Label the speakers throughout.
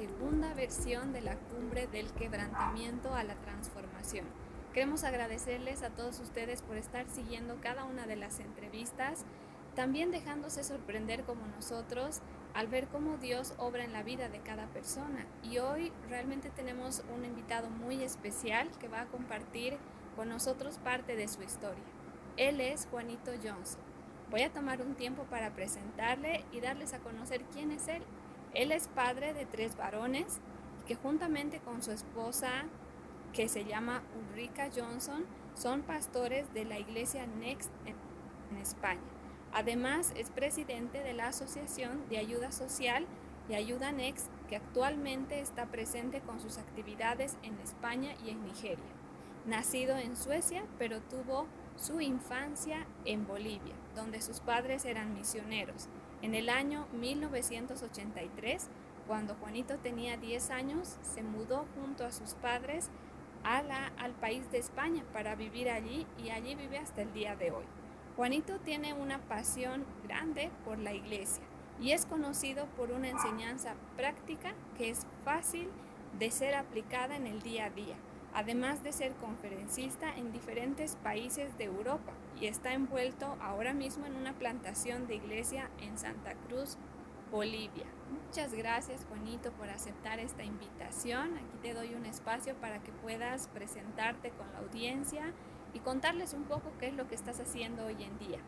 Speaker 1: segunda versión de la Cumbre del Quebrantamiento a la Transformación. Queremos agradecerles a todos ustedes por estar siguiendo cada una de las entrevistas, también dejándose sorprender como nosotros al ver cómo Dios obra en la vida de cada persona. Y hoy realmente tenemos un invitado muy especial que va a compartir con nosotros parte de su historia. Él es Juanito Johnson. Voy a tomar un tiempo para presentarle y darles a conocer quién es él. Él es padre de 3 varones que juntamente con su esposa, que se llama Ulrika Johnson, son pastores de la iglesia Next en España. Además, es presidente de la Asociación de Ayuda Social y Ayuda Next, que actualmente está presente con sus actividades en España y en Nigeria. Nacido en Suecia, pero tuvo su infancia en Bolivia, donde sus padres eran misioneros. En el año 1983, cuando Juanito tenía 10 años, se mudó junto a sus padres al país de España para vivir allí y allí vive hasta el día de hoy. Juanito tiene una pasión grande por la iglesia y es conocido por una enseñanza práctica que es fácil de ser aplicada en el día a día, además de ser conferencista en diferentes países de Europa y está envuelto ahora mismo en una plantación de iglesia en Santa Cruz, Bolivia. Muchas gracias, Juanito, por aceptar esta invitación. Aquí te doy un espacio para que puedas presentarte con la audiencia y contarles un poco qué es lo que estás haciendo hoy en día.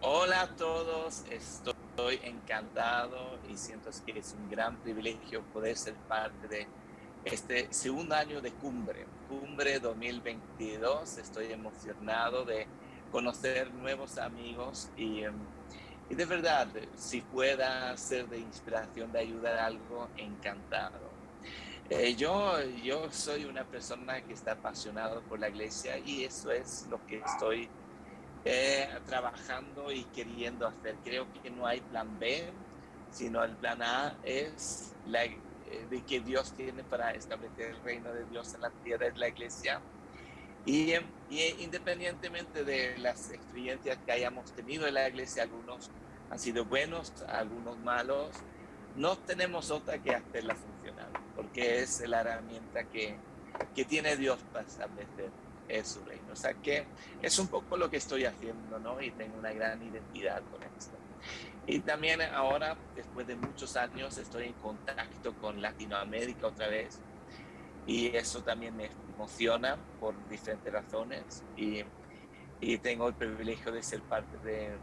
Speaker 2: Hola a todos, estoy encantado y siento que es un gran privilegio poder ser parte de este segundo año de Cumbre 2022. Estoy emocionado de conocer nuevos amigos y de verdad, si pueda ser de inspiración, de ayudar a algo, encantado. Yo soy una persona que está apasionada por la iglesia y eso es lo que estoy trabajando y queriendo hacer. Creo que no hay plan B, sino el plan A es de que Dios tiene para establecer el reino de Dios en la tierra, es la iglesia. Y independientemente de las experiencias que hayamos tenido en la iglesia, algunos han sido buenos, algunos malos, no tenemos otra que hacerla funcionar, porque es la herramienta que tiene Dios para establecer su reino. O sea que es un poco lo que estoy haciendo, ¿no? Y tengo una gran identidad con esto. Y también ahora, después de muchos años, estoy en contacto con Latinoamérica otra vez. Y eso también me emociona por diferentes razones. Y tengo el privilegio de ser parte de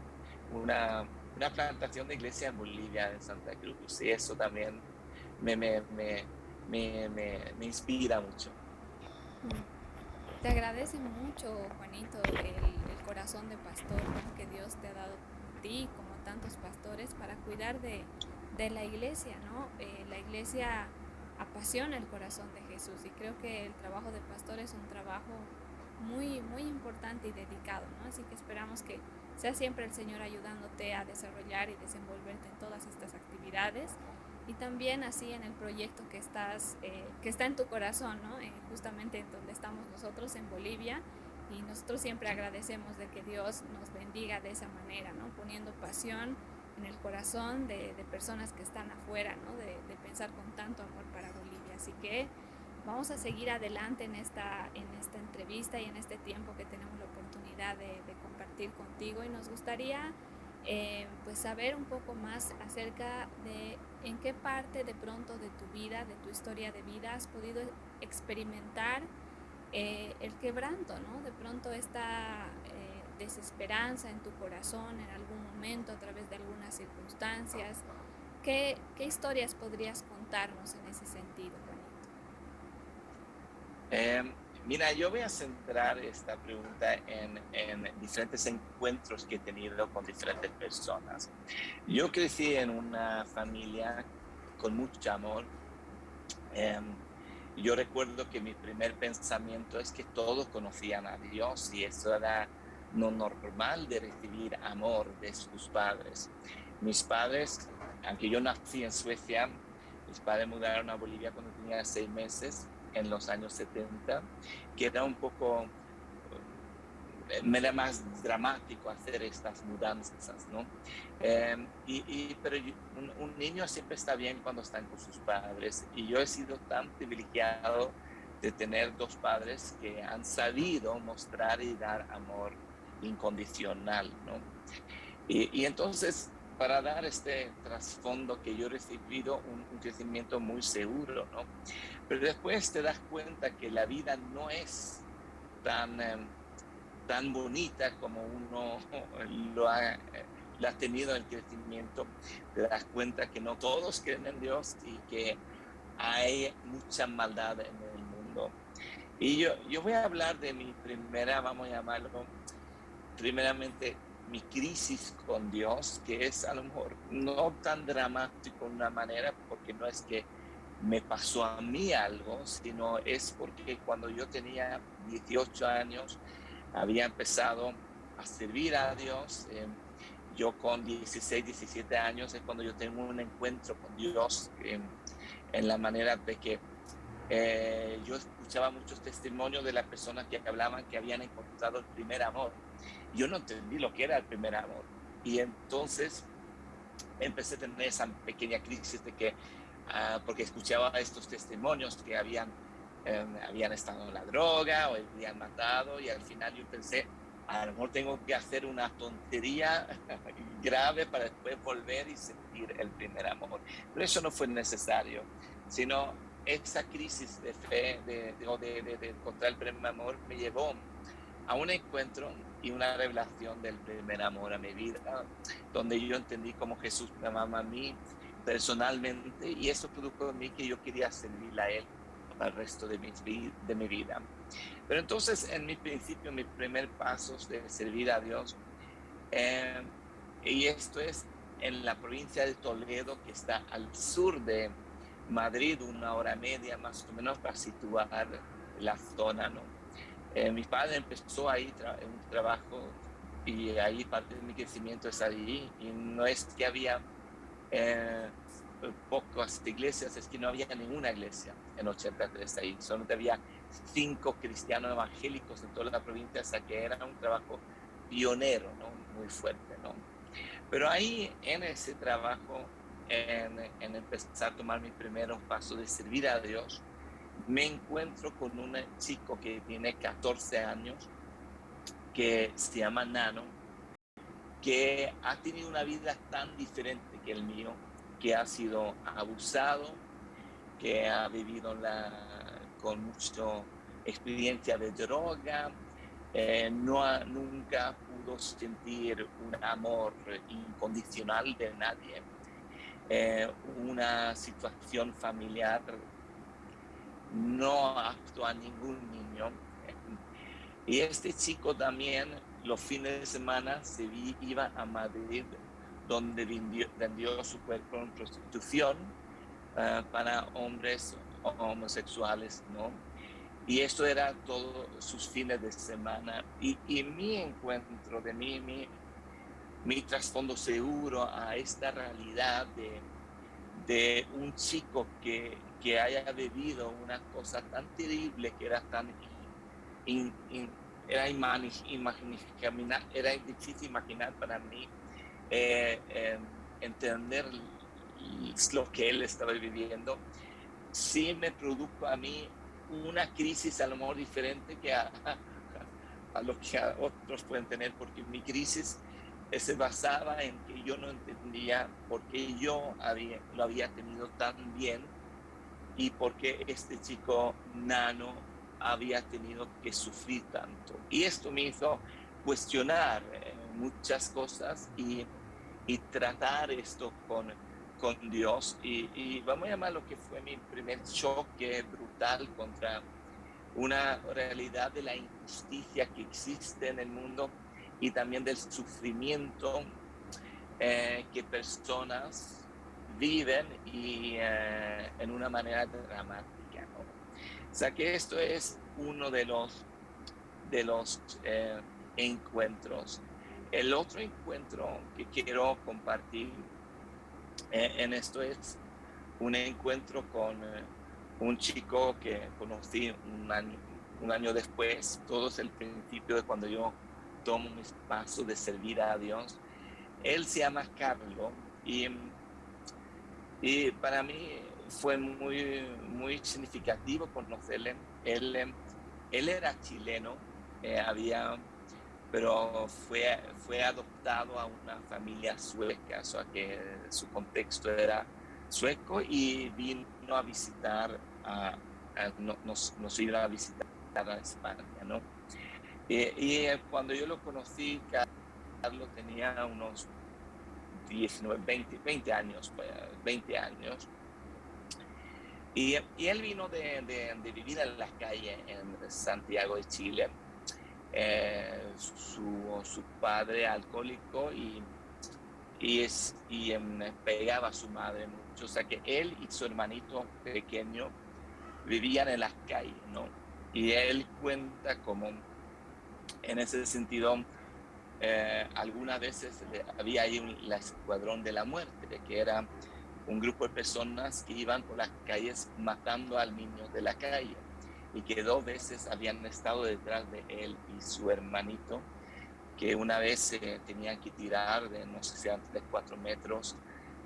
Speaker 2: una plantación de iglesia en Bolivia, en Santa Cruz. Y eso también me, me, me, me inspira mucho.
Speaker 1: Te agradece mucho, Juanito, el corazón de pastor, ¿no? Que Dios te ha dado a ti, como a tantos pastores, para cuidar de la iglesia, ¿no? La iglesia apasiona el corazón de Jesús y creo que el trabajo de pastor es un trabajo muy, muy importante y dedicado, ¿no? Así que esperamos que sea siempre el Señor ayudándote a desarrollar y desenvolverte en todas estas actividades y también así en el proyecto que está en tu corazón, ¿no? Justamente en donde estamos nosotros, en Bolivia, y nosotros siempre agradecemos de que Dios nos bendiga de esa manera, ¿no? Poniendo pasión en el corazón de personas que están afuera, ¿no? De pensar con tanto amor para Bolivia. Así que vamos a seguir adelante en esta entrevista y en este tiempo que tenemos la oportunidad de compartir contigo y nos gustaría pues saber un poco más acerca de en qué parte de pronto de tu vida, de tu historia de vida has podido experimentar el quebranto, ¿no? De pronto esta desesperanza en tu corazón en algún momento a través de algunas circunstancias. ¿Qué historias podrías contarnos en ese sentido, Juanito?
Speaker 2: Eh, Mira, yo voy a centrar esta pregunta en diferentes encuentros que he tenido con diferentes personas. Yo crecí en una familia con mucho amor. Eh, yo recuerdo que mi primer pensamiento es que todos conocían a Dios y eso era no normal de recibir amor de sus padres. Mis padres, aunque yo nací en Suecia, mis padres mudaron a Bolivia cuando tenía 6 meses en los años 70, que era un poco me era más dramático hacer estas mudanzas, ¿no? Pero un niño siempre está bien cuando están con sus padres, y yo he sido tan privilegiado de tener dos padres que han sabido mostrar y dar amor incondicional, ¿no? Y entonces, para dar este trasfondo que yo he recibido un crecimiento muy seguro, ¿no? Pero después te das cuenta que la vida no es tan, tan bonita como uno lo ha tenido en el crecimiento. Te das cuenta que no todos creen en Dios y que hay mucha maldad en el mundo. Y yo voy a hablar de mi primera, vamos a llamarlo, primeramente, mi crisis con Dios, que es a lo mejor no tan dramático de una manera, porque no es que me pasó a mí algo, sino es porque cuando yo tenía 18 años, había empezado a servir a Dios. Yo con 16, 17 años es cuando yo tengo un encuentro con Dios, en la manera de que yo escuchaba muchos testimonios de las personas que hablaban que habían encontrado el primer amor. Yo no entendí lo que era el primer amor. Y entonces empecé a tener esa pequeña crisis de que, porque escuchaba estos testimonios que habían estado en la droga o habían matado, y al final yo pensé, a lo mejor tengo que hacer una tontería grave para después volver y sentir el primer amor. Pero eso no fue necesario, sino esa crisis de fe, de encontrar el primer amor, me llevó a un encuentro y una revelación del primer amor a mi vida, donde yo entendí cómo Jesús me amaba a mí personalmente, y eso produjo en mí que yo quería servirle a Él para el resto de mi vida. Pero entonces, en mi principio, mis primeros pasos de servir a Dios, y esto es en la provincia de Toledo, que está al sur de Madrid, 1 hora y media más o menos, para situar la zona, ¿no? Mi padre empezó ahí un trabajo, y ahí parte de mi crecimiento es ahí, y no es que había pocas iglesias, es que no había ninguna iglesia en 83 ahí, solo había 5 cristianos evangélicos en toda la provincia, hasta que era un trabajo pionero, ¿no? Muy fuerte, ¿no? Pero ahí, en ese trabajo, en empezar a tomar mis primeros pasos de servir a Dios, me encuentro con un chico que tiene 14 años, que se llama Nano, que ha tenido una vida tan diferente que el mío, que ha sido abusado, que ha vivido con mucha experiencia de droga, nunca pudo sentir un amor incondicional de nadie, una situación familiar no apto a ningún niño. Y este chico también los fines de semana iba a Madrid, donde vendió su cuerpo en prostitución para hombres homosexuales, ¿no? Y esto era todos sus fines de semana. Y mi encuentro de mi trasfondo seguro a esta realidad de un chico que haya vivido una cosa tan terrible, que era tan era difícil imaginar para mí entender lo que él estaba viviendo. Sí me produjo a mí una crisis a lo mejor diferente que a lo que a otros pueden tener, porque mi crisis se basaba en que yo no entendía por qué yo lo había tenido tan bien, y por qué este chico Nano había tenido que sufrir tanto. Y esto me hizo cuestionar muchas cosas, y tratar esto con Dios. Y vamos a llamar lo que fue mi primer choque brutal contra una realidad de la injusticia que existe en el mundo, y también del sufrimiento que personas viven, y en una manera dramática, ¿no? O sea que esto es uno de los encuentros. El otro encuentro que quiero compartir en esto es un encuentro con un chico que conocí un año después. Todo es el principio de cuando yo tomo mis pasos de servir a Dios. Él se llama Carlos y para mí fue muy significativo conocerle. Él era chileno, pero fue adoptado a una familia sueca, o sea que su contexto era sueco y vino a visitar, nos iba a visitar a España, ¿no? Y cuando yo lo conocí, Carlos tenía unos 19, 20 años, 20 años. Y él vino de vivir en las calles en Santiago de Chile. Su padre alcohólico y pegaba a su madre mucho. O sea que él y su hermanito pequeño vivían en las calles, ¿no? Y él cuenta como en ese sentido, algunas veces había ahí la escuadrón de la muerte, que era un grupo de personas que iban por las calles matando a niños de la calle y que 2 veces habían estado detrás de él y su hermanito, que una vez tenían que tirar de no sé si eran 3-4 metros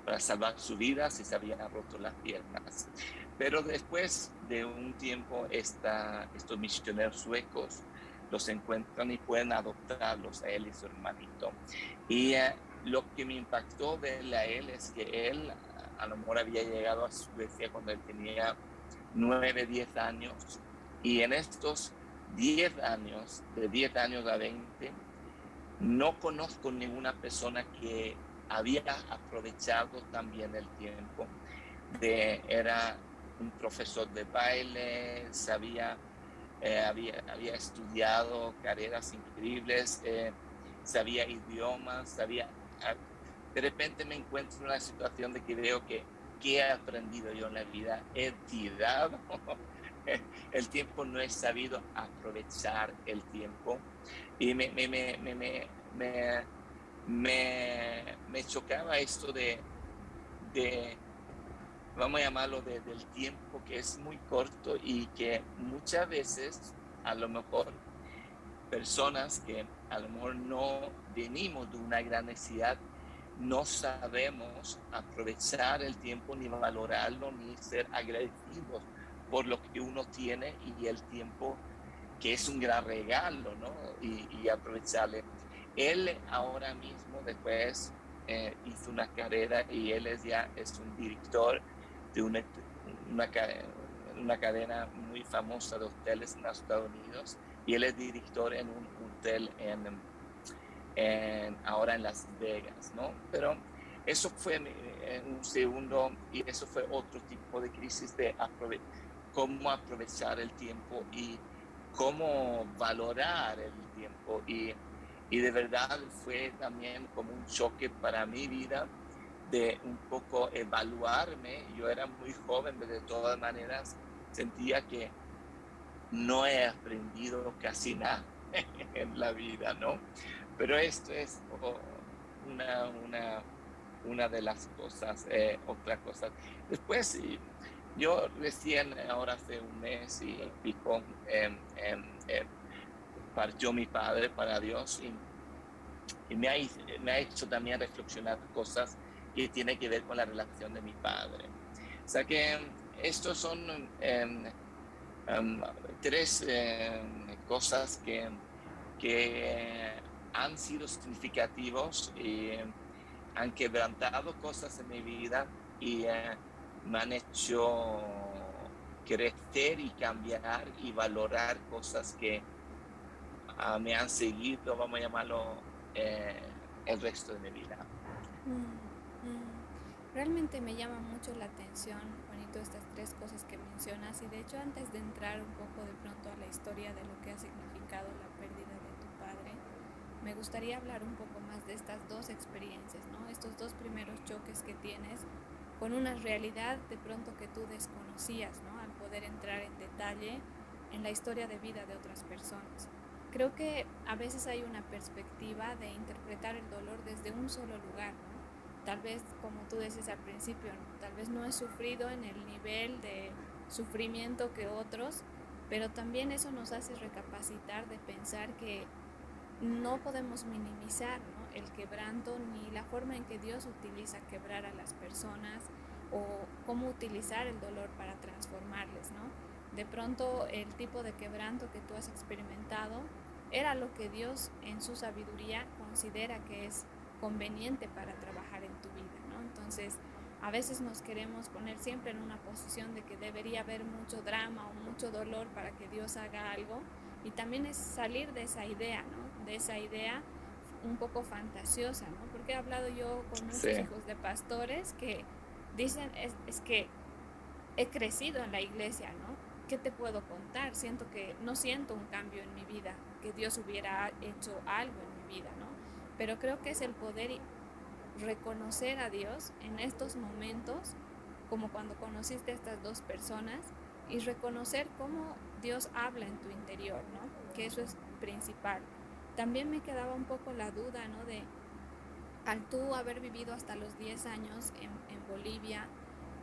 Speaker 2: para salvar su vida si se habían roto las piernas. Pero después de un tiempo estos misioneros suecos los encuentran y pueden adoptarlos a él y su hermanito. Y lo que me impactó verle a él es que él a lo mejor había llegado a Suecia cuando él tenía 9, 10 años, y en estos 10 años, de 10 años a 20, no conozco ninguna persona que había aprovechado también el tiempo. Era un profesor de baile, había estudiado carreras increíbles, sabía idiomas, de repente me encuentro en una situación de que veo que ¿qué he aprendido yo en la vida? He tirado el tiempo, no he sabido aprovechar el tiempo. Y me chocaba esto de vamos a llamarlo, del tiempo que es muy corto y que muchas veces, a lo mejor, personas que a lo mejor no venimos de una gran necesidad, no sabemos aprovechar el tiempo, ni valorarlo, ni ser agradecidos por lo que uno tiene y el tiempo, que es un gran regalo, ¿no? Y aprovecharle. Él ahora mismo, después, hizo una carrera y él ya es un director de una cadena muy famosa de hoteles en los Estados Unidos, y él es director en un hotel ahora en Las Vegas, ¿no? Pero eso fue un segundo, y eso fue otro tipo de crisis de cómo aprovechar el tiempo y cómo valorar el tiempo. Y de verdad fue también como un choque para mi vida de un poco evaluarme. Yo era muy joven, pero de todas maneras sentía que no he aprendido casi nada en la vida, ¿no? Pero esto es una de las cosas, otra cosa. Después, yo recién, ahora hace un mes y pico, partió mi padre para Dios, y me ha hecho también reflexionar cosas que tienen que ver con la relación de mi padre. O sea que estos son 3 cosas que han sido significativos y han quebrantado cosas en mi vida y me han hecho crecer y cambiar y valorar cosas que me han seguido, vamos a llamarlo, el resto de mi vida.
Speaker 1: Realmente me llama mucho la atención, Juanito, estas 3 cosas que mencionas, y de hecho antes de entrar un poco de pronto a la historia de lo que ha significado la pérdida de tu padre, me gustaría hablar un poco más de estas 2 experiencias, ¿no? Estos 2 primeros choques que tienes con una realidad de pronto que tú desconocías, ¿no? Al poder entrar en detalle en la historia de vida de otras personas. Creo que a veces hay una perspectiva de interpretar el dolor desde un solo lugar, ¿no? Tal vez, como tú dices al principio, tal vez no he sufrido en el nivel de sufrimiento que otros, pero también eso nos hace recapacitar de pensar que no podemos minimizar, ¿no?, el quebranto ni la forma en que Dios utiliza quebrar a las personas o cómo utilizar el dolor para transformarles, ¿no? De pronto el tipo de quebranto que tú has experimentado era lo que Dios en su sabiduría considera que es conveniente para trabajar en tu vida, ¿no? Entonces, a veces nos queremos poner siempre en una posición de que debería haber mucho drama o mucho dolor para que Dios haga algo, y también es salir de esa idea, ¿no? De esa idea un poco fantasiosa, ¿no? Porque he hablado yo con muchos
Speaker 2: Sí,
Speaker 1: hijos de pastores que dicen, es que he crecido en la iglesia, ¿no? ¿Qué te puedo contar? No siento un cambio en mi vida, que Dios hubiera hecho algo en mi vida, ¿no? Pero creo que es el poder reconocer a Dios en estos momentos, como cuando conociste a estas dos personas, y reconocer cómo Dios habla en tu interior, ¿no? Que eso es principal. También me quedaba un poco la duda, ¿no? De al tú haber vivido hasta los 10 años en Bolivia,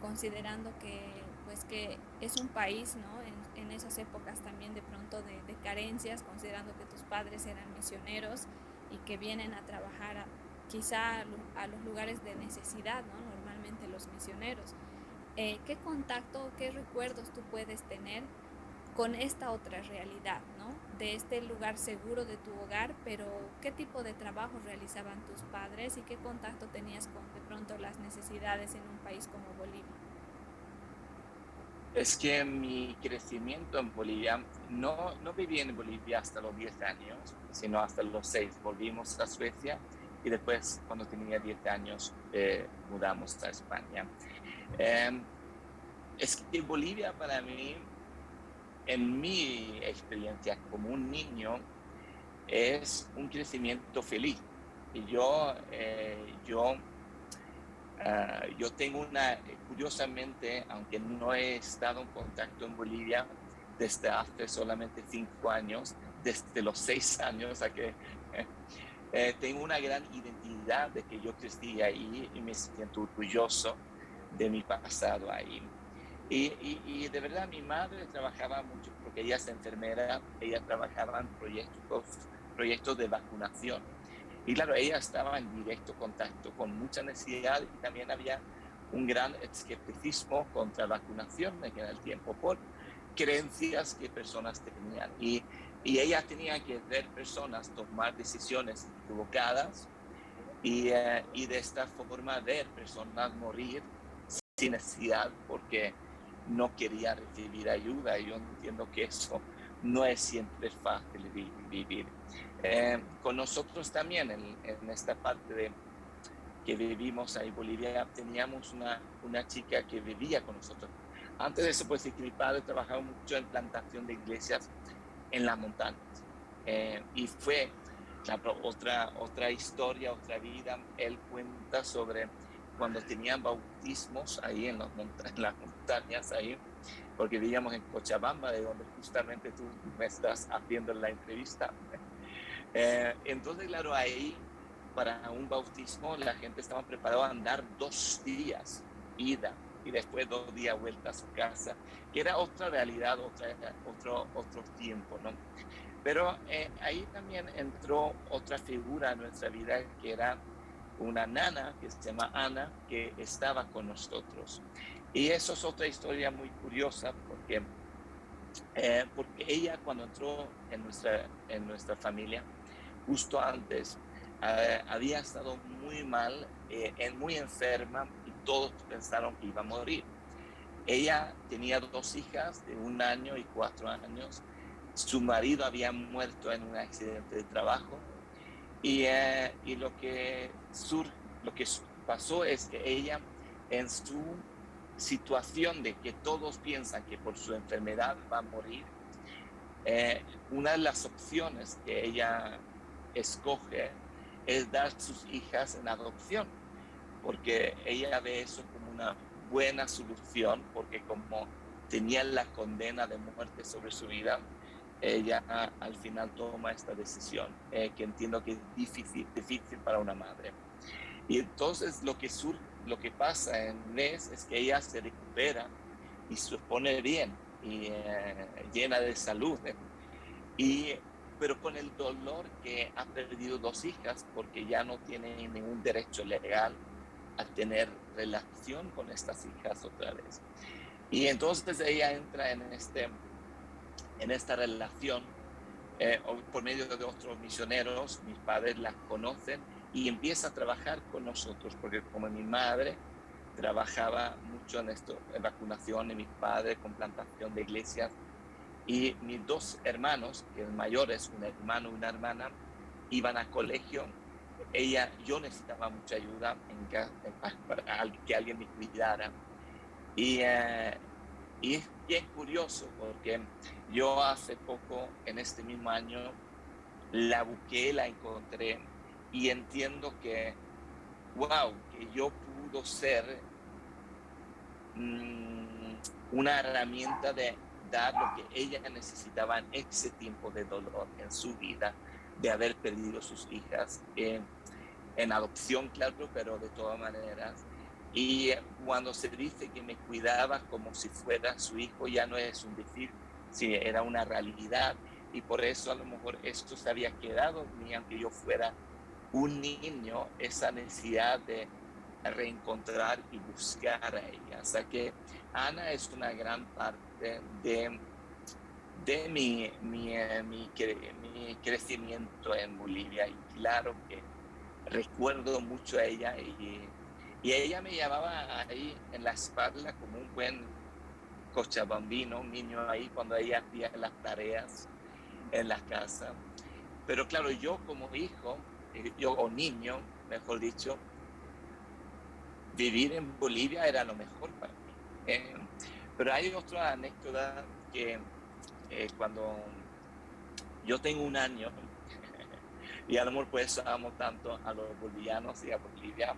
Speaker 1: considerando que pues que es un país, ¿no? En esas épocas también de pronto de carencias, considerando que tus padres eran misioneros y que vienen a trabajar quizá a los lugares de necesidad, ¿no? Normalmente los misioneros. ¿Qué contacto, qué recuerdos tú puedes tener con esta otra realidad, ¿no? De este lugar seguro de tu hogar, pero ¿qué tipo de trabajo realizaban tus padres y qué contacto tenías con de pronto las necesidades en un país como Bolivia?
Speaker 2: es que mi crecimiento en Bolivia, no viví en Bolivia hasta los 10 años, sino hasta los 6. Volvimos a Suecia y después, cuando tenía 10 años, mudamos a España. Eh, es que Bolivia para mí, en mi experiencia como un niño, es un crecimiento feliz. Y yo tengo curiosamente, aunque no he estado en contacto en Bolivia desde hace solamente 5 años, desde los 6 años a que tengo una gran identidad de que yo crecí ahí y me siento orgulloso de mi pasado ahí. Y de verdad mi madre trabajaba mucho porque ella es enfermera, ella trabajaba en proyectos de vacunación. Y claro, ella estaba en directo contacto con mucha necesidad y también había un gran escepticismo contra la vacunación en aquel tiempo por creencias que personas tenían. Y ella tenía que ver personas tomar decisiones equivocadas y de esta forma ver personas morir sin necesidad porque no quería recibir ayuda. Yo entiendo que eso no es siempre fácil vivir. Con nosotros también, en esta parte de que vivimos ahí en Bolivia, teníamos una chica que vivía con nosotros. Antes de eso, pues sí, que mi padre trabajaba mucho en plantación de iglesias en las montañas. Y fue, claro, otra historia, otra vida. Él cuenta sobre cuando tenían bautismos ahí en las montañas, ahí, porque vivíamos en Cochabamba, de donde justamente tú me estás haciendo la entrevista. Entonces, claro, ahí para un bautismo la gente estaba preparada a andar 2 días ida y después 2 días vuelta a su casa, que era otra realidad, otro tiempo, ¿no? Pero ahí también entró otra figura en nuestra vida que era una nana que se llama Ana, que estaba con nosotros. Y eso es otra historia muy curiosa porque ella cuando entró en nuestra familia, justo antes, había estado muy mal, muy enferma y todos pensaron que iba a morir. Ella tenía 2 hijas de 1 año y 4 años. Su marido había muerto en un accidente de trabajo y lo que pasó es que ella, en su situación de que todos piensan que por su enfermedad va a morir, una de las opciones que ella escoge es dar sus hijas en adopción, porque ella ve eso como una buena solución, porque como tenía la condena de muerte sobre su vida, ella al final toma esta decisión, que entiendo que es difícil para una madre. Y entonces lo que pasa en un mes es que ella se recupera y se pone bien y llena de salud. Y pero con el dolor que ha perdido 2 hijas porque ya no tiene ningún derecho legal a tener relación con estas hijas otra vez. Y entonces ella entra en esta relación por medio de otros misioneros. Mis padres las conocen y empieza a trabajar con nosotros, porque como mi madre trabajaba mucho en esto, en vacunación, y mis padres con plantación de iglesias, y mis 2 hermanos, que es mayores, un hermano y una hermana, iban a colegio. Yo necesitaba mucha ayuda para que alguien me cuidara. Y, y es bien curioso porque yo hace poco, en este mismo año, la busqué, la encontré y entiendo que, wow, que yo pudo ser una herramienta de dar lo que ella necesitaba en ese tiempo de dolor en su vida, de haber perdido sus hijas, en adopción, claro, pero de todas maneras. Y cuando se dice que me cuidaba como si fuera su hijo, ya no es un decir, sí, era una realidad. Y por eso a lo mejor esto se había quedado en mí, aunque yo fuera un niño, esa necesidad de reencontrar y buscar a ella. O sea que Ana es una gran parte de mi crecimiento en Bolivia. Y claro que recuerdo mucho a ella, y ella me llevaba ahí en la espalda como un buen cochabambino, un niño ahí cuando ella hacía las tareas en la casa. Pero claro, yo como hijo, o niño, mejor dicho, vivir en Bolivia era lo mejor para mí. Pero hay otra anécdota que cuando yo tengo un año, y a lo mejor por eso amo tanto a los bolivianos y a Bolivia,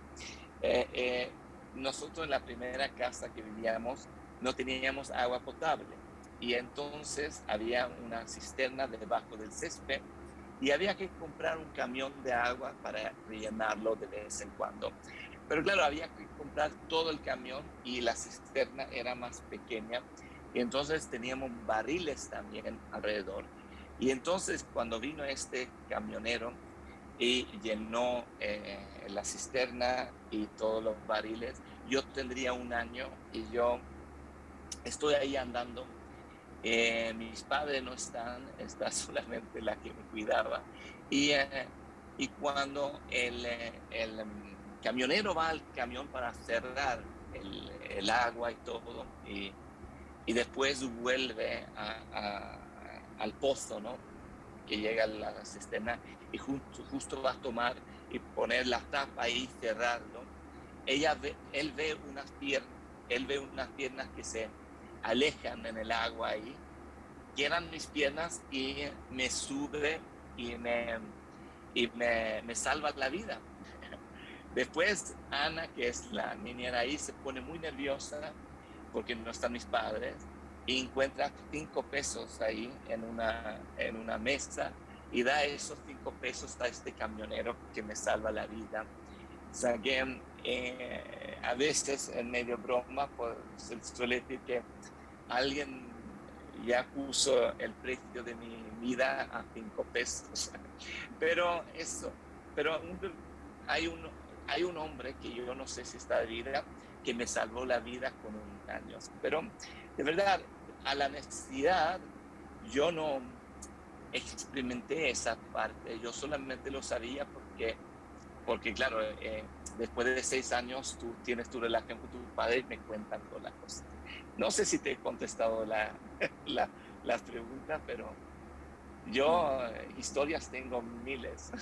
Speaker 2: nosotros en la primera casa que vivíamos no teníamos agua potable, y entonces había una cisterna debajo del césped y había que comprar un camión de agua para rellenarlo de vez en cuando. Pero claro, había que comprar todo el camión y la cisterna era más pequeña, y entonces teníamos barriles también alrededor. Y entonces cuando vino este camionero y llenó la cisterna y todos los barriles, yo tendría un año y yo estoy ahí andando. Mis padres no están, está solamente la que me cuidaba. Y cuando el camionero va al camión para cerrar el agua y todo, y después vuelve al pozo, ¿no? Que llega a la cisterna, y justo va a tomar y poner la tapa ahí y cerrarlo. Él ve unas piernas que se alejan en el agua ahí, que eran mis piernas, y me sube y me salva la vida. Después Ana, que es la niñera ahí, se pone muy nerviosa porque no están mis padres, y encuentra 5 pesos ahí en una mesa, y da esos 5 pesos a este camionero que me salva la vida. O sea que a veces, en medio broma, pues, se suele decir que alguien ya puso el precio de mi vida a 5 pesos. Pero eso, pero hay un, hay un hombre que yo no sé si está de vida, que me salvó la vida con 1 año. Pero de verdad, a la necesidad, yo no experimenté esa parte. Yo solamente lo sabía porque claro, después de 6 años tú tienes tu relación con tu padre y me cuentan todas las cosas. No sé si te he contestado las preguntas, pero yo historias tengo miles.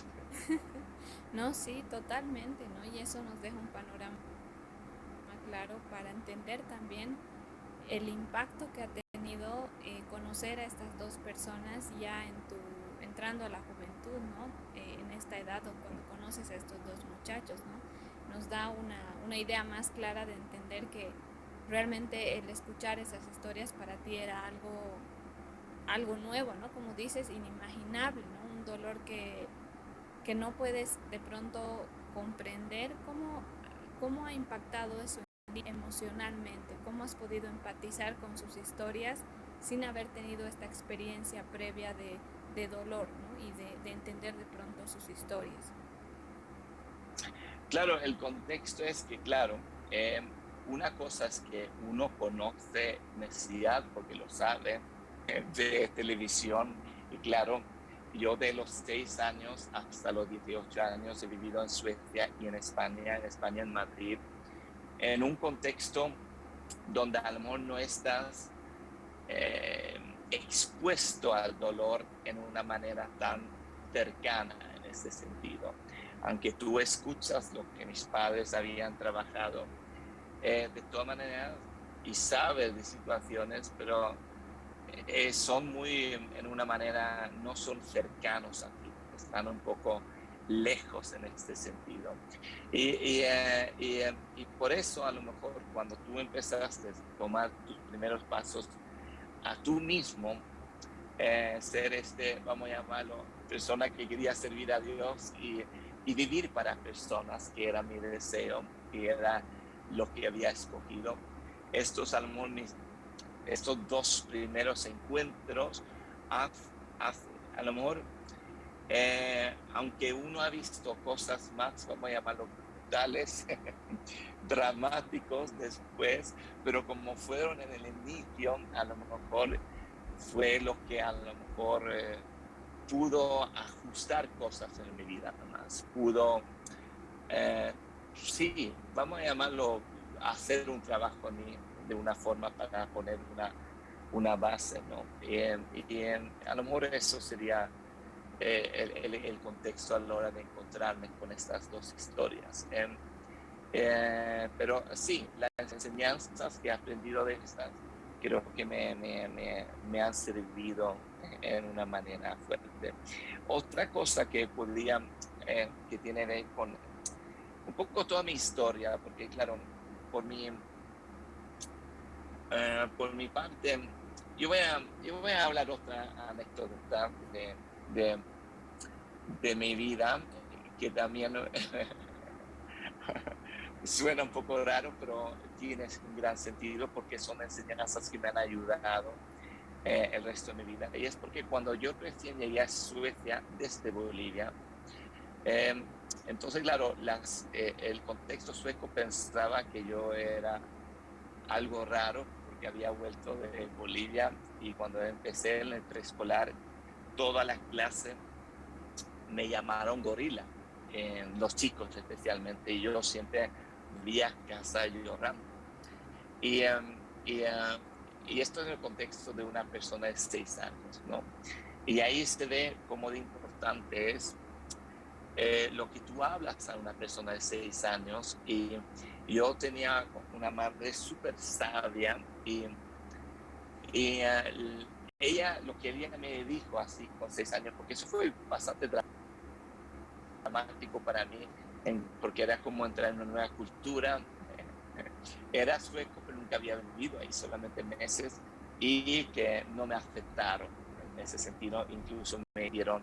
Speaker 1: No, sí, totalmente, ¿no? Y eso nos deja un panorama claro para entender también el impacto que ha tenido conocer a estas dos personas ya entrando a la juventud, ¿no? En esta edad o cuando conoces a estos dos muchachos, ¿no? Nos da una idea más clara de entender que realmente el escuchar esas historias para ti era algo nuevo, ¿no? Como dices, inimaginable, ¿no? Un dolor que no puedes de pronto comprender cómo ha impactado eso emocionalmente, cómo has podido empatizar con sus historias sin haber tenido esta experiencia previa de dolor, ¿no? y de entender de pronto sus historias.
Speaker 2: Claro, el contexto es que, claro, una cosa es que uno conoce necesidad porque lo sabe de televisión y claro, yo de los 6 años hasta los 18 años he vivido en Suecia y en España en Madrid, en un contexto donde a lo mejor no estás expuesto al dolor en una manera tan cercana en ese sentido. Aunque tú escuchas lo que mis padres habían trabajado, de todas maneras, y sabes de situaciones, pero son muy, en una manera, no son cercanos a ti, están un poco lejos en este sentido. Y por eso a lo mejor cuando tú empezaste a tomar tus primeros pasos a tú mismo, ser vamos a llamarlo, persona que quería servir a Dios y vivir para personas, que era mi deseo y era lo que había escogido. Estos, a lo mejor, estos 2 primeros encuentros, a lo mejor, aunque uno ha visto cosas más, vamos a llamarlo, brutales, dramáticos después, pero como fueron en el inicio, a lo mejor fue lo que a lo mejor pudo ajustar cosas en mi vida más, pudo, sí, vamos a llamarlo, hacer un trabajo en mí de una forma para poner una base, ¿no? Y a lo mejor eso sería el contexto a la hora de encontrarme con estas 2 historias. Pero sí, las enseñanzas que he aprendido de estas creo que me han servido en una manera fuerte. Otra cosa que podría, que tiene que ver con un poco toda mi historia, porque claro, por mi parte, yo voy a hablar otra anécdota de, de mi vida, que también suena un poco raro, pero tiene un gran sentido porque son enseñanzas que me han ayudado el resto de mi vida. Y es porque cuando yo recién llegué a Suecia desde Bolivia, eh, entonces, claro, el contexto sueco pensaba que yo era algo raro porque había vuelto de Bolivia y cuando empecé en el preescolar, toda la clase me llamaron gorila, los chicos especialmente, y yo siempre vivía a casa llorando. Y, y, uh, y esto en el contexto de una persona de 6 años, ¿no? Y ahí se ve cómo de importante es lo que tú hablas a una persona de 6 años. Y yo tenía una madre súper sabia y ella, lo que ella me dijo así con 6 años, porque eso fue bastante dramático para mí, porque era como entrar en una nueva cultura. Era sueco, pero nunca había vivido ahí, solamente meses, y que no me aceptaron en ese sentido. Incluso me dieron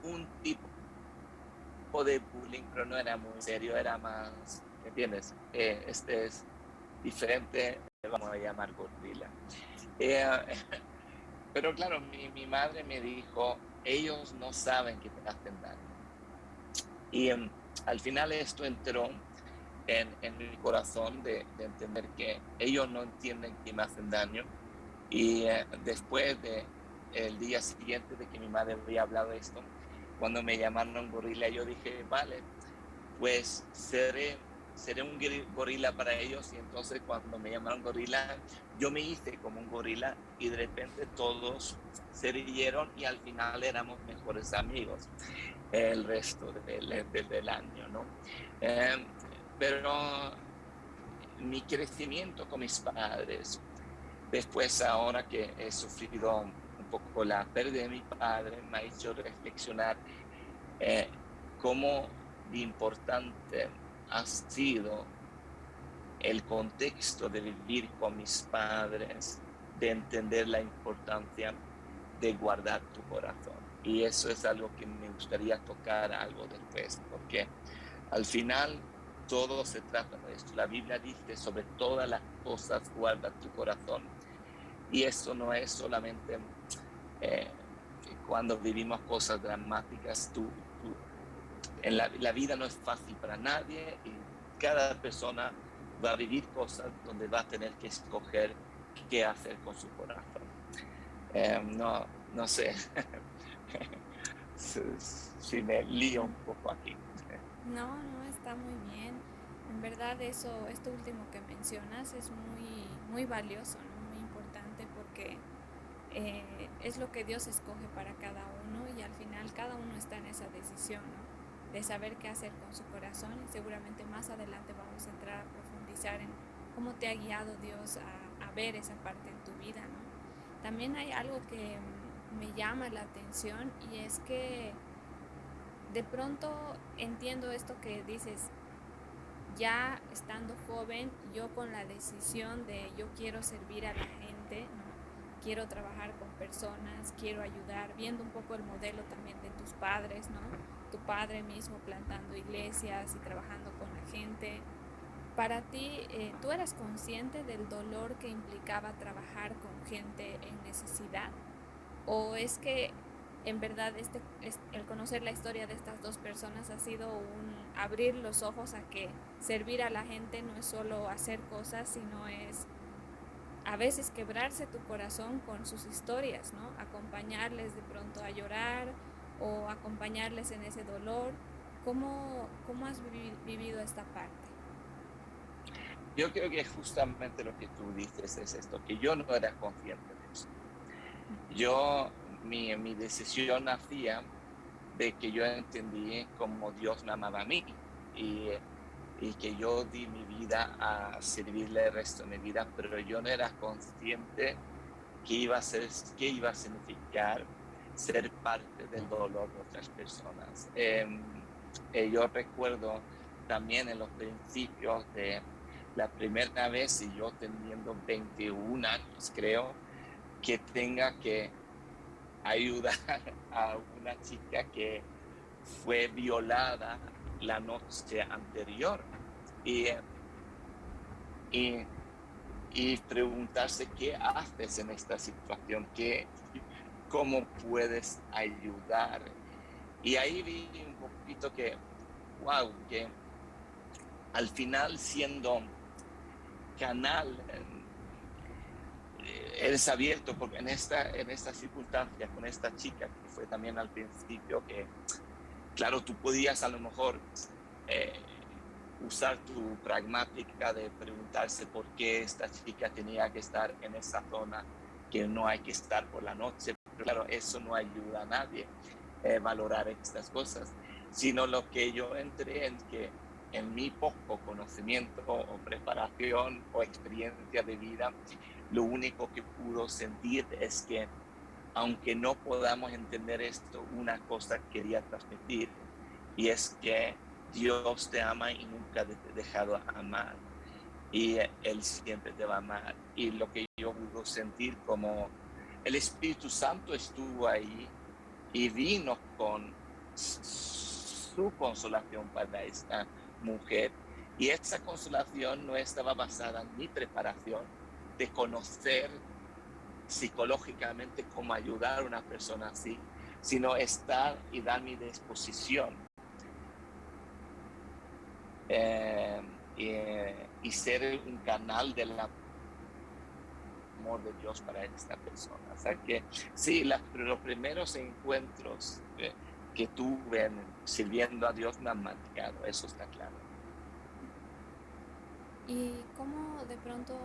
Speaker 2: un tipo de bullying, pero no era muy serio, era más, ¿entiendes? Este es diferente, vamos a llamar gorila. Eh, pero claro, mi madre me dijo, ellos no saben que te hacen daño. Y al final esto entró en mi corazón de entender que ellos no entienden que me hacen daño. Y después el día siguiente de que mi madre había hablado esto, cuando me llamaron gorila, yo dije, vale, pues seré un gorila para ellos. Y entonces cuando me llamaron gorila, yo me hice como un gorila y de repente todos se rieron y al final éramos mejores amigos el resto del año, ¿no? Pero mi crecimiento con mis padres, después ahora que he sufrido un poco la pérdida de mi padre, me ha hecho reflexionar cómo importante ha sido el contexto de vivir con mis padres, de entender la importancia de guardar tu corazón. Y eso es algo que me gustaría tocar algo después, porque al final todo se trata de esto. La Biblia dice, sobre todas las cosas guarda tu corazón. Y eso no es solamente cuando vivimos cosas dramáticas, la vida no es fácil para nadie y cada persona va a vivir cosas donde va a tener que escoger qué hacer con su corazón. No sé si me lío un poco aquí.
Speaker 1: No, no, está muy bien. En verdad esto último que mencionas es muy valioso, ¿no? Muy importante porque es lo que Dios escoge para cada uno y al final cada uno está en esa decisión, ¿no? De saber qué hacer con su corazón y seguramente más adelante vamos a entrar a profundizar en cómo te ha guiado Dios a ver esa parte en tu vida, ¿no? También hay algo que me llama la atención y es que de pronto entiendo esto que dices, ya estando joven, yo con la decisión de yo quiero servir a la gente, ¿no? Quiero trabajar con personas, quiero ayudar, viendo un poco el modelo también de tus padres, ¿no? Tu padre mismo plantando iglesias y trabajando con la gente. Para ti, ¿tú eras consciente del dolor que implicaba trabajar con gente en necesidad? ¿O es que en verdad el conocer la historia de estas dos personas ha sido un abrir los ojos a que servir a la gente no es solo hacer cosas, sino es a veces quebrarse tu corazón con sus historias, ¿no? Acompañarles de pronto a llorar o acompañarles en ese dolor. ¿Cómo has vivido esta parte?
Speaker 2: Yo creo que justamente lo que tú dices es esto, que yo no era consciente de eso. Mi decisión nacía de que yo entendí cómo Dios me amaba a mí y, y que yo di mi vida a servirle el resto de mi vida, pero yo no era consciente qué iba a significar ser parte del dolor de otras personas. Yo recuerdo también en los principios de la primera vez, y yo teniendo 21 años, creo, que tenga que ayudar a una chica que fue violada la noche anterior y, y, y preguntarse qué haces en esta situación, cómo puedes ayudar. Y ahí vi un poquito que al final siendo canal eres abierto, porque en esta circunstancia con esta chica que fue también al principio que claro, tú podías a lo mejor eh, usar tu pragmática de preguntarse por qué esta chica tenía que estar en esa zona que no hay que estar por la noche, pero claro, eso no ayuda a nadie valorar estas cosas, sino lo que yo entré en que en mi poco conocimiento o preparación o experiencia de vida, lo único que pudo sentir es que aunque no podamos entender esto, una cosa quería transmitir y es que Dios te ama y nunca te ha dejado amar y Él siempre te va a amar. Y lo que yo puedo sentir como el Espíritu Santo estuvo ahí y vino con su consolación para esta mujer. Y esa consolación no estaba basada en mi preparación de conocer psicológicamente cómo ayudar a una persona así, sino estar y dar mi disposición eh, y ser un canal del amor de Dios para esta persona. O sea que sí, los primeros encuentros que tuve sirviendo a Dios me han marcado, eso está claro.
Speaker 1: Y cómo de pronto,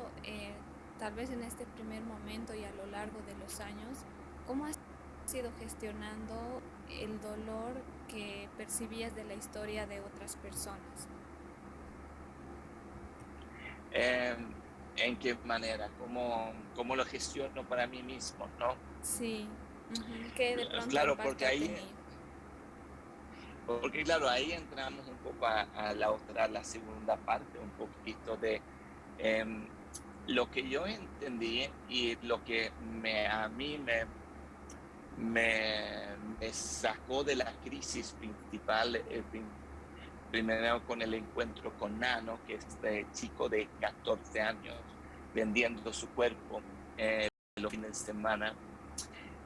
Speaker 1: tal vez en este primer momento y a lo largo de los años, cómo has ido gestionando el dolor que percibías de la historia de otras personas?
Speaker 2: Eh, ¿En qué manera? ¿Cómo lo gestiono para mí mismo, no?
Speaker 1: Sí, ujú, ¿qué de pronto
Speaker 2: Claro,
Speaker 1: impacto ha tenido?
Speaker 2: porque claro, ahí entramos un poco a la segunda parte, un poquito de eh, lo que yo entendí y lo que a mí me sacó de la crisis principal, primero con el encuentro con Nano, que es este chico de 14 años vendiendo su cuerpo los fines de semana.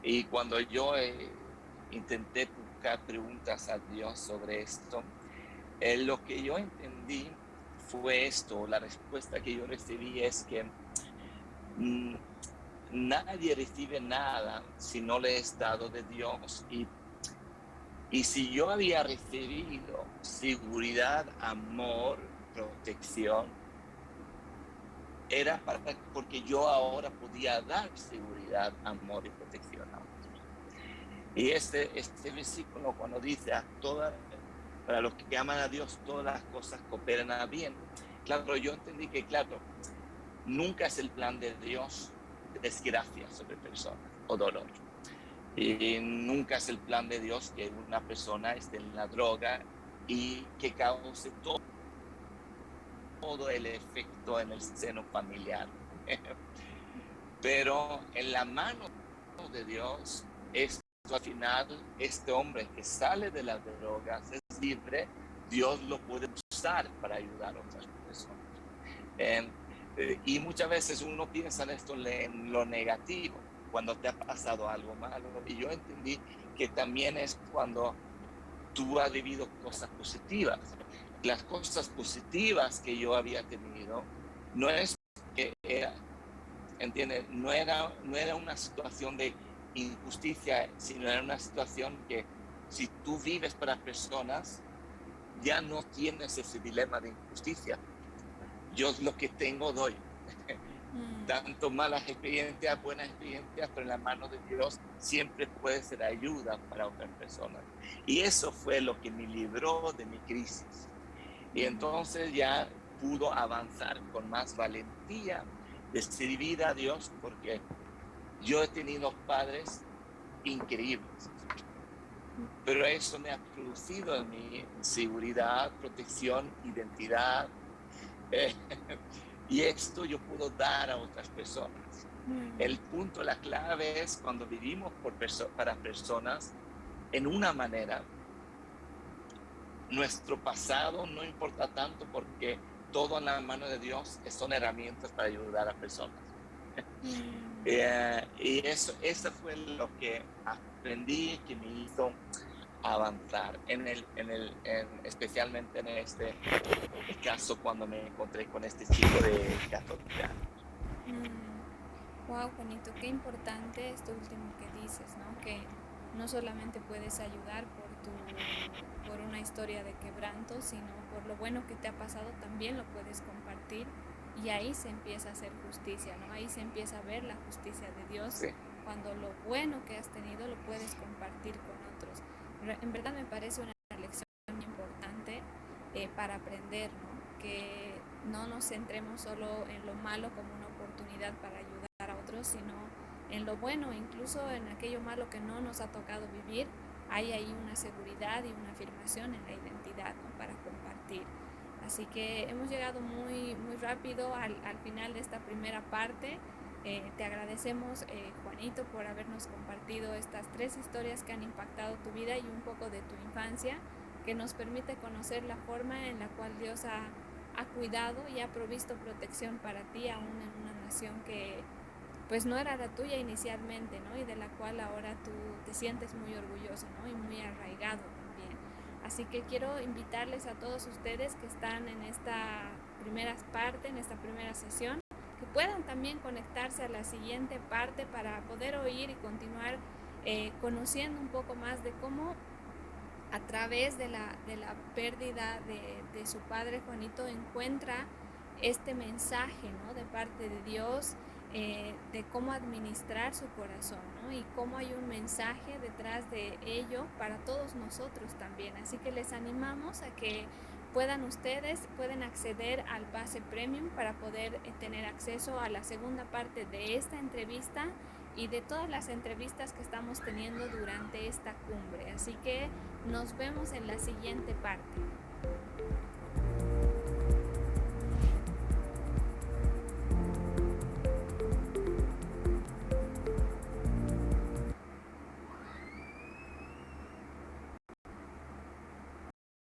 Speaker 2: Y cuando yo intenté buscar preguntas a Dios sobre esto. Lo que yo entendí fue esto, la respuesta que yo recibí es que nadie recibe nada si no le es dado de Dios. Y si yo había recibido seguridad, amor, protección, era porque yo ahora podía dar seguridad, amor y protección a otros. Y este versículo cuando dice para los que aman a Dios todas las cosas cooperan a bien. Claro, yo entendí que nunca es el plan de Dios desgracia sobre personas o dolor. Y nunca es el plan de Dios que una persona esté en la droga y que cause todo el efecto en el seno familiar. Pero en la mano de Dios, esto al final, este hombre que sale de las drogas es libre, Dios lo puede usar para ayudar a otras personas. Y muchas veces uno piensa en esto en lo negativo, cuando te ha pasado algo malo. Y yo entendí que también es cuando tú has vivido cosas positivas. Las cosas positivas que yo había tenido, no es que ¿entiendes? No era una situación de injusticia, sino era una situación que si tú vives para personas, ya no tienes ese dilema de injusticia. Yo lo que tengo doy. Tanto malas experiencias, buenas experiencias, pero en la mano de Dios siempre puede ser ayuda para otras personas. Y eso fue lo que me libró de mi crisis. Y entonces ya pudo avanzar con más valentía de servir a Dios, porque yo he tenido padres increíbles. Pero eso me ha producido en mi seguridad, protección, identidad. Y esto yo puedo dar a otras personas. El punto, la clave es cuando vivimos para personas en una manera, nuestro pasado no importa tanto porque todo en la mano de Dios son herramientas para ayudar a personas. Y eso fue lo que aprendí, que me hizo avanzar, especialmente en este caso cuando me encontré con este chico de 14 años.
Speaker 1: Wow, Juanito, qué importante esto último que dices, ¿no? Que no solamente puedes ayudar por una historia de quebranto, sino por lo bueno que te ha pasado también lo puedes compartir, y ahí se empieza a hacer justicia, ¿no? Ahí se empieza a ver la justicia de Dios,
Speaker 2: Sí.
Speaker 1: Cuando lo bueno que has tenido lo puedes compartir con otros. En verdad me parece una lección muy importante para aprender, ¿no? Que no nos centremos solo en lo malo como una oportunidad para ayudar a otros, sino en lo bueno, incluso en aquello malo que no nos ha tocado vivir. Hay ahí una seguridad y una afirmación en la identidad, ¿no? Para compartir. Así que hemos llegado muy, muy rápido al final de esta primera parte. Te agradecemos, Juanito, por habernos compartido estas 3 historias que han impactado tu vida y un poco de tu infancia, que nos permite conocer la forma en la cual Dios ha cuidado y ha provisto protección para ti, aún en una nación que pues no era la tuya inicialmente, ¿no? Y de la cual ahora tú te sientes muy orgulloso, ¿no? Y muy arraigado también. Así que quiero invitarles a todos ustedes que están en esta primera parte, en esta primera sesión, que puedan también conectarse a la siguiente parte para poder oír y continuar conociendo un poco más de cómo a través de la pérdida de su padre, Juanito encuentra este mensaje, ¿no? De parte de Dios, de cómo administrar su corazón, ¿no? Y cómo hay un mensaje detrás de ello para todos nosotros también. Así que les animamos a que pueden acceder al pase premium para poder tener acceso a la segunda parte de esta entrevista y de todas las entrevistas que estamos teniendo durante esta cumbre. Así que nos vemos en la siguiente parte.